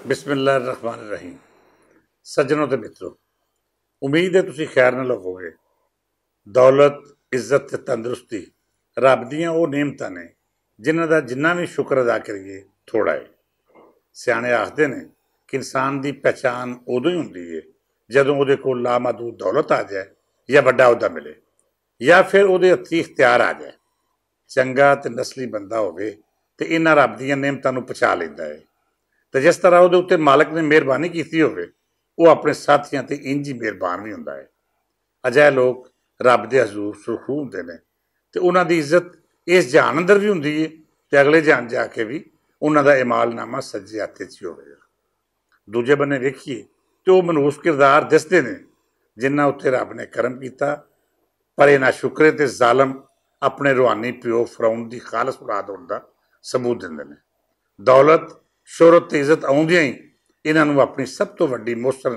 बिस्मिल्लाहिर्रहमानिर्रहीम। सज्जनों ते मित्रों, उम्मीद है तुसीं खैर नाल होवोगे। दौलत, इज्जत ते तंदुरुस्ती रब दियां वो नेमतां ने जिन्हां दा जिन्ना भी शुक्र अदा करिए थोड़ा है। सियाणे आखदे ने कि इंसान दी पहचान उदों ही हुंदी है जदों उहदे कोल लामहदूद दौलत आ जाए या वड्डा अहुदा मिले या फिर उहदे हत्थीं इख्तियार आ जाए। चंगा ते नस्ली बंदा होवे ते इन्हां रब दियां नेमतां नूं पछा लैंदा है ते जिस तरह उहदे उत्ते मालक ने मेहरबानी कीती होवे वो अपने साथियां ते इंज ही मेहरबान भी हुंदा है। अजਿਹੇ लोग रब दे हजूर सुरखरू हुंदे ने ते उन्हां दी इज्जत इस जहान अंदर भी हुंदी है ते अगले जहान जाके भी उन्हां दा इमालनामा सज्जे हत्थ च ही होवेगा। दूजे बन्ने वेखीए ते वो मनहूस किरदार दिसदे ने जिन्हां उत्ते रब ने करम कीता, पर इन्हां शुक्रे ते जालम अपने रूहानी प्यो फरौन दी खालस औलाद होण दा सबूत दिंदे ने। दौलत, शोहरत ते इज्जत आउंदियां ही इन्हां नूं अपनी सब तो वड्डी मोहसन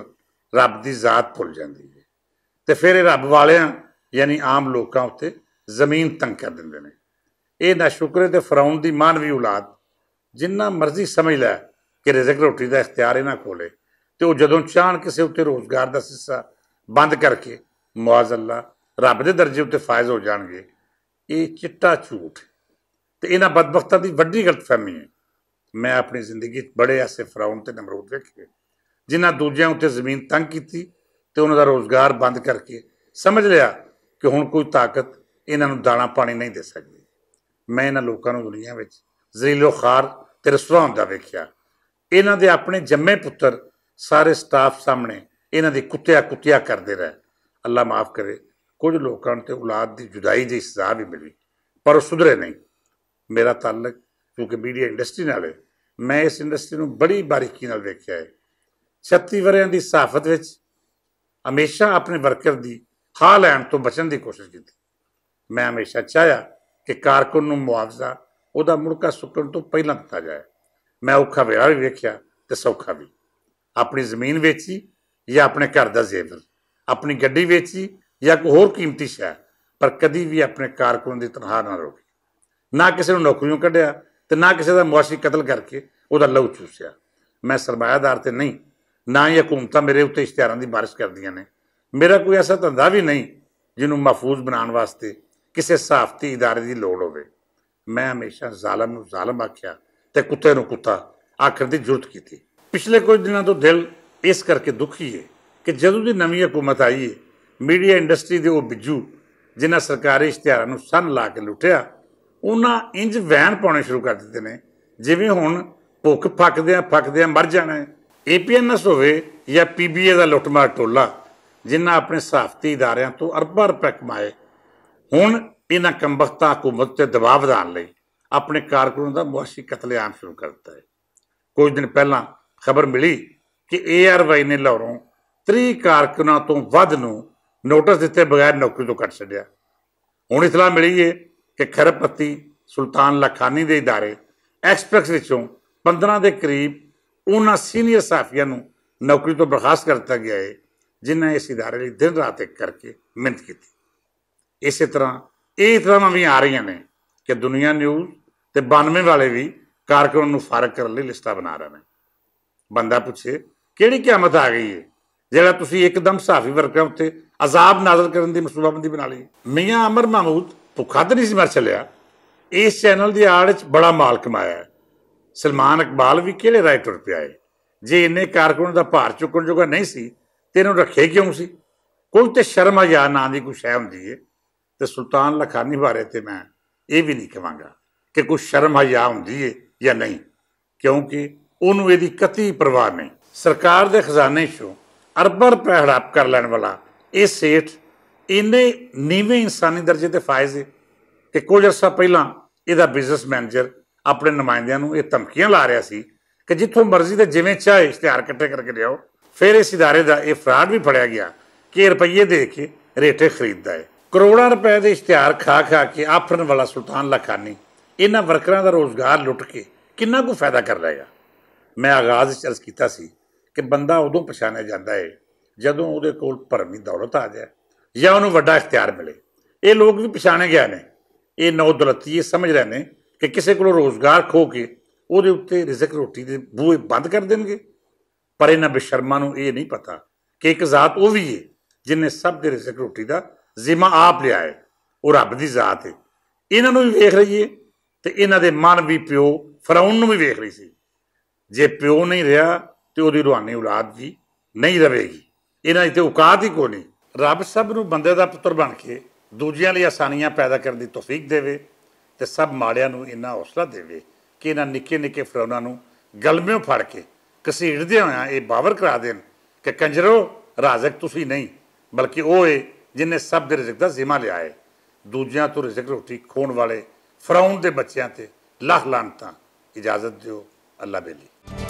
रब दी जात भुल जांदी है ते फिर ये रब वालियां यानी आम लोकां उत्ते जमीन तंग कर दिंदे ने। ये नाशुकरे ते फरौन दी मानवी औलाद जिन्ना मर्जी समझ लै कि रिज़क रोटी का इख्तियार इन्हां कोले ते वो जदों चाहण किसी उत्ते रोज़गार का सिलसिला बंद करके मुआज़ अल्लाह रब दे दर्जे उत्ते फायज हो जाणगे। ये चिट्टा झूठ ते इन्हां बदबख्तां दी वड्डी गलतफहमी है। मैं अपनी जिंदगी बड़े ऐसे फरौन ते नमरूद वेखे जिन्हां दूजियां उत्ते जमीन तंग की ते उन्हां दा रोज़गार बंद करके समझ लिया कि हुण कोई ताकत इन्हां नूं दाणा पानी नहीं दे सकदी। मैं इन्हां लोकां नूं दुनिया विच ज़लीलो खार ते रसवा हुंदा वेखिया। इन्हां दे अपने जम्मे पुत्तर सारे स्टाफ सामने इन्हां दी कुत्तिया करदे रहे। अल्लाह माफ़ करे, कुछ लोकां नूं ते औलाद दी जुदाई जी सज़ा भी मिली पर वो सुधरे नहीं। मेरा ताल्लुक क्योंकि मीडिया इंडस्ट्री नाल है, मैं इस इंडस्ट्री नूं बड़ी बारीकी नाल वेखिया है। 36 वरियां दी सहाफत विच हमेशा अपने वर्कर दी हां लैण तो बचण दी कोशिश की। मैं हमेशा चाहया कि कारकुन नूं मुआवजा उहदा मुड़का सुक्कण तो पहलां दिता जाए। मैं औखा वेला भी वेखिया ते सौखा भी। अपनी जमीन वेची या अपने घर दा जेवर, अपनी गड्डी वेची या कोई होर कीमती शै, पर कदी भी अपने कारकुन दी तनख्वाह ना रोकी। ना किसी नूं नौकरियों कढ़िया ते ना किसी दा मुआशी कतल करके उहदा लहू चूसिया। मैं सरमायादार ते नहीं, ना ही हुकूमतां मेरे उत्ते इश्तिहारां दी बारिश करदियां ने। मेरा कोई ऐसा धंधा भी नहीं जिन्हों महफूज बनाने वास्ते किसी सहाफती इदारे की लोड़ होवे। मैं हमेशा जालम नूं जालम आख्या ते कुत्ते नूं कुत्ता आखण की जरूरत की थी। पिछले कुछ दिनों तो दिल इस करके दुखी है कि जदों की नवी हुकूमत आई है, मीडिया इंडस्ट्री के वो बिजू जिन्हां सरकारी इश्तिहारां नूं सन ला के लुटिया, उन्हां इंज वैन पाने शुरू कर दिते ने जिवें हुण भुख फकदियां मर जाना है। APNS होवे या PBA का लुटमार टोला जिन्हां अपने सहाफती इदारियां तो अरबां रुपए कमाए, हुण इन्हां कमबख्ता हुकूमत ते दबाव वधाउण लई अपने कारकुनां दा मुआशी कतलेआम शुरू कर दिता है। कुछ दिन पहलां खबर मिली कि ARY ने लाहौरों 30 कारकुनां तो वध नूं नोटिस दिते बगैर नौकरी तो कट छड्डिया। हुण इतला मिली है कि खरबपति सुल्तान लाखानी दे इदारे एक्सप्रैस विचों 15 के करीब उन्हां सीनियर सहाफियां नूं नौकरी तो बर्खास्त कर दिता गया है जिन्हें इस इदारे लिए दिन रात एक करके मिहनत की थी। इस तरह ये इतलावां भी आ रही ने कि दुनिया न्यूज़ ते 92 वाले भी कारकुनां नूं फारग करने लई लिस्टां बना रहे हैं। बंदा पूछे किहड़ी क़यामत आ गई है जिहड़ा तुसीं एकदम सहाफी वर्करां उत्ते अजाब नाज़िल करने की मनसूबाबंदी बना ली। मियाँ अमर महमूद भुखा तो नहीं सी मर चलिया, इस चैनल की आड़ च बड़ा माल कमाया है। सलमान इकबाल भी किहड़े राह टुर पिया है। जे इन्ने कारकुनां दा भार चुकण जोगा नहीं सी ते इन्हूं रखे क्यों सी? कोई तो शर्म हया नां दी कोई शै हुंदी है। ते सुल्तान लाखानी बारे ते मैं ये भी नहीं कहांगा कि कोई शर्म हया हुंदी है या नहीं, क्योंकि उन्होंने इहदी कती परवाह नहीं। सरकार के खजाने चों अरबां रुपए हड़प कर लैण वाला ये सेठ इन्ने नीवें इंसानी दर्जे ते फायज है कि कुछ अरसा पहलां इहदा बिजनस मैनेजर अपने नुमाइंदियां नूं ये धमकियां ला रहा सी कि जिथों मर्जी ते जिवें चाहे इश्तिहार इकट्ठे करके लियाओ। फिर इस इदारे का यह फ्राड भी फड़िया गया कि रुपये दे के रेटे खरीदता है। करोड़ों रुपए के इश्तिहार खा के आफरन वाला सुल्तान लाखानी इन्हां वर्करां दा रोज़गार लुट के किन्ना को फायदा कर लेगा। मैं आगाज़ अर्ज कीता सी कि बंदा उदों पछाणिया जाता है जदों उहदे कोल भरमी दौलत आ जाए या उहनूं वड्डा इख्तियार मिले। ये लोग भी पछाणे गए ने। ये नौ दौलती ये समझ रहे हैं कि किसी को रोज़गार खो के ਉਹਦੇ ਉੱਤੇ ਰਿਜ਼ਕ ਰੋਟੀ ਦੇ ਬੂਹੇ ਬੰਦ ਕਰ ਦੇਣਗੇ। पर इन्हां बेशर्मां नूं ये नहीं पता कि एक ज़ात वो भी है जिन्हें सब दे रिज़क रोटी का जिम्मा आप लिया है, वो रब की ज़ात है। इन्हां नूं भी वेख रही है तो इन्हां दे मन भी प्यो फराउन नूं भी वेख रही सी। जे प्यो नहीं रहा तो वो रूहानी औलाद भी नहीं रहेगी। इन्हां दी ते औकात ही कोई नहीं। रब सब नूं बंदे दा पुत्र बन के दूजियां लई आसानियां पैदा करने की तौफीक देवे ते सब माड़ियां नूं इन्ना हौसला देवे कि इन्हां निक्के निक्के फराउनां नूं गलमियों फड़ के घसीटदे होइआं ये बावर करा देन कि कंजरो राज़क तुसीं नहीं बल्कि वो है जिन्हें सब दे रिज़क दा जिम्मा लिया है। दूजियां तो रिज़क रोटी खोण वाले फराउन दे बच्चिआं ते लाख लानतां। इजाज़त दिओ, अल्लाह बेली।